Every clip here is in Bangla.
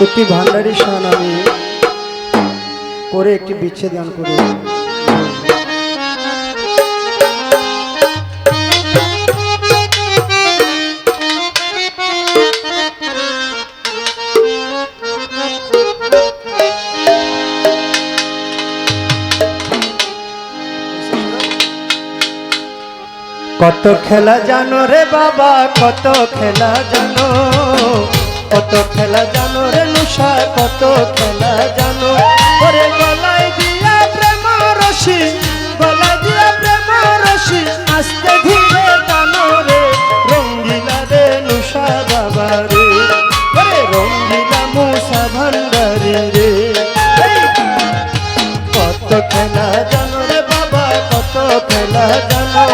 একটি ভান্ডারী শান আমি করে একটি বিচ্ছেদ গান করে কত খেলা জানো রে বাবা, কত খেলা জানো, কত খেলা জানো রে নুষা, কত খেলা জানো। ওরে গলায় দিয়া প্রেম রশি, গলায় দিয়া প্রেম রশি, আস্তে ধীরে টানো রে রঙ্গিলা রে নুষা বাবা রে, ওরে রঙ্গিলা মুসা ভান্ডারী রে। কত খেলা জানো রে বাবা, কত খেলা জানো,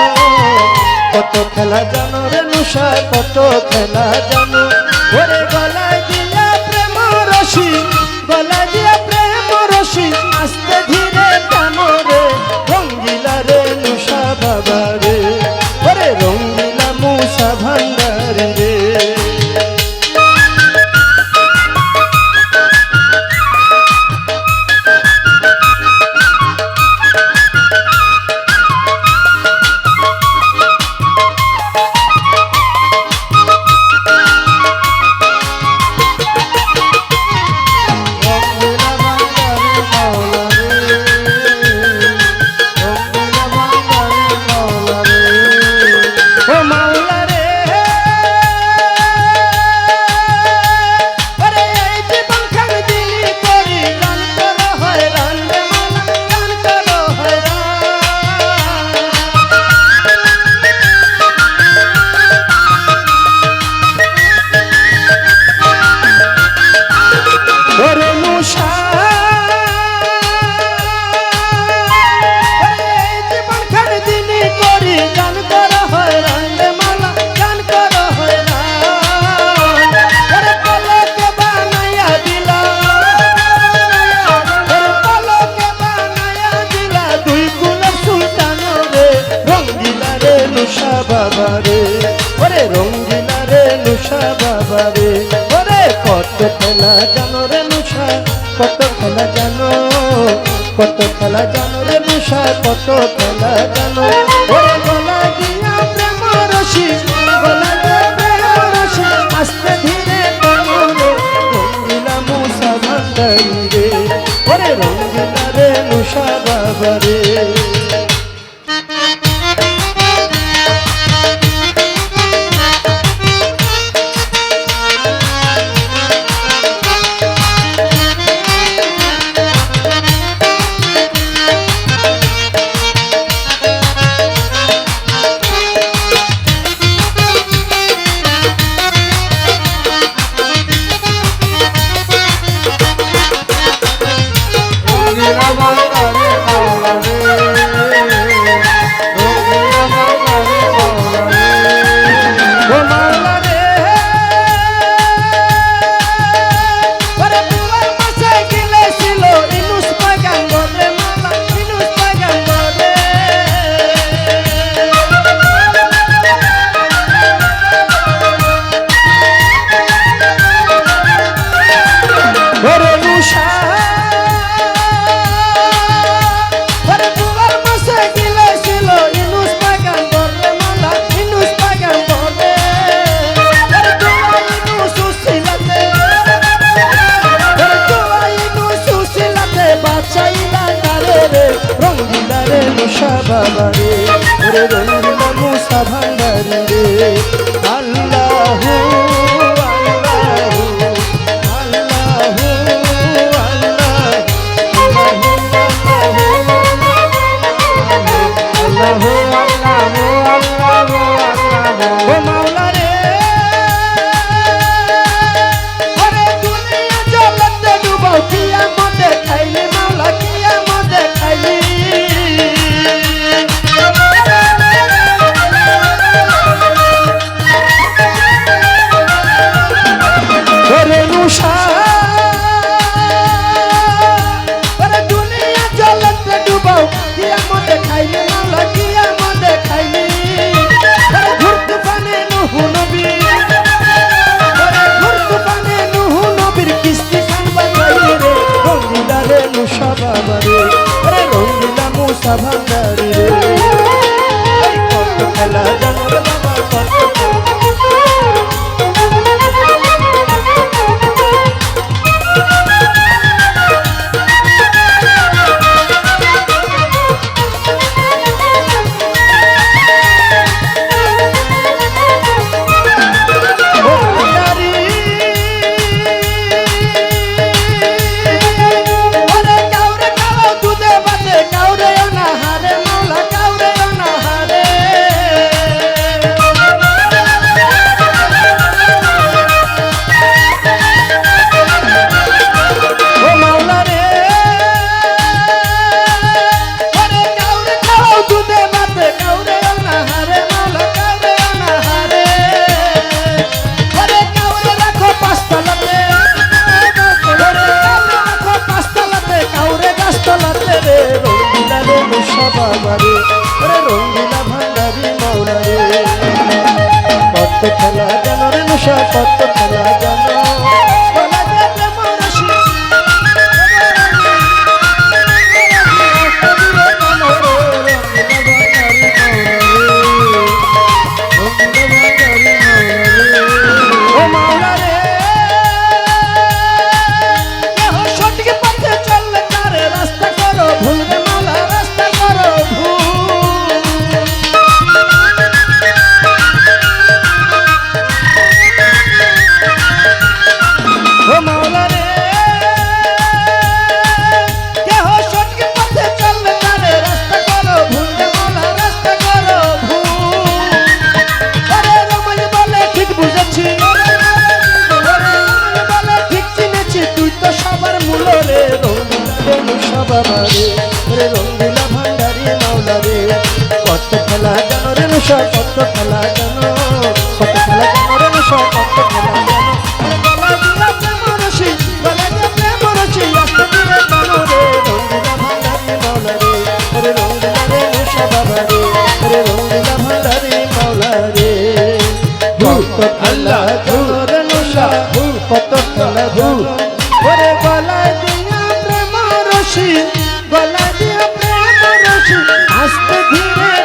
কত খেলা জানো রে নুষা, কত খেলা জানো। ওরে গলায় দিয়া প্রেম রশি, গলায় দিয়া প্রেম রশি, আস্তে ধীরে টানো রে রঙ্গিলা রে নুষা বাবা রে, ওরে রঙ্গিলা মুসা ভান্ডারী রে। বাবা রে, ওরে রঙ্গিলা রে নুষা বাবা রে, ওরে কত খেলা জানো রে নুষা, কত খেলা জানো, কত খেলা জানো রে নুষা, কত খেলা জানো। ওরে গলা দিয়া প্রেম রশি, গলা দিয়া প্রেম রশি, আস্তে ধীরে টানো রে রঙ্গিলা মুসা ভান্ডারী রে, ওরে রঙ্গিলা রে নুষা বাবা রে। বাবা রে, ওরে রঙ্গিলা মুসা ভান্ডারী রে। আল্লাহু আল্লাহু আল্লাহু আল্লাহু আল্লাহু ও মাওলা রে, ওরে দুনিয়া জগতে ডুবাও কিয়ামতে খাইলে মাওলা, কিয়ামতে খাইলে দুনিয়া জলতে ডুবাও কিয়ামতে খাইলে মাওলা, কিয়ামতে খাইলে ঘুরতে পানে নুহু নবী, ঘুরতে পানে নুহু নবীর কিস্তি নুসা বাবা রে ওরে রঙ্গিলা মুসা ভান্ডারি রে এই কত খেলা জানো রে বাবা কত বাবারে ওরে রঙ্গিলা ভান্ডারি মাওলা রে কত খেলা জানো রে নুসা কত খেলা জানো বলা যেতে মরশি ও মাওলা রে কেহ সঠিক পথে চললে তারে রাস্তা করো ভুল রে মাওলা রাস্তা করো ও মাওলা রে কেহ সঠিক পথে চললে তারে রাস্তা করো ভুল রে মাওলা রাস্তা করো ভুল আরে রমাই বলে ঠিক বুঝেছি ওরে রমাই বলে ঠিক চিনেছি তুই তো সবার মূল রে রঙ্গিলা নুসা বাবা রে ওরে রঙ্গিলা ভান্ডারি মাওলা রে কত খেলা জানো রে নুসা কত খেলা জানো কত খেলা জানো রে নুসা কত খেলা জানো আল্লাহ ধরে নুসা কত খেলা জানো ওরে গলায় দিয়া প্রেম রশি গলায় দিয়া প্রেম রশি আস্তে ধীরে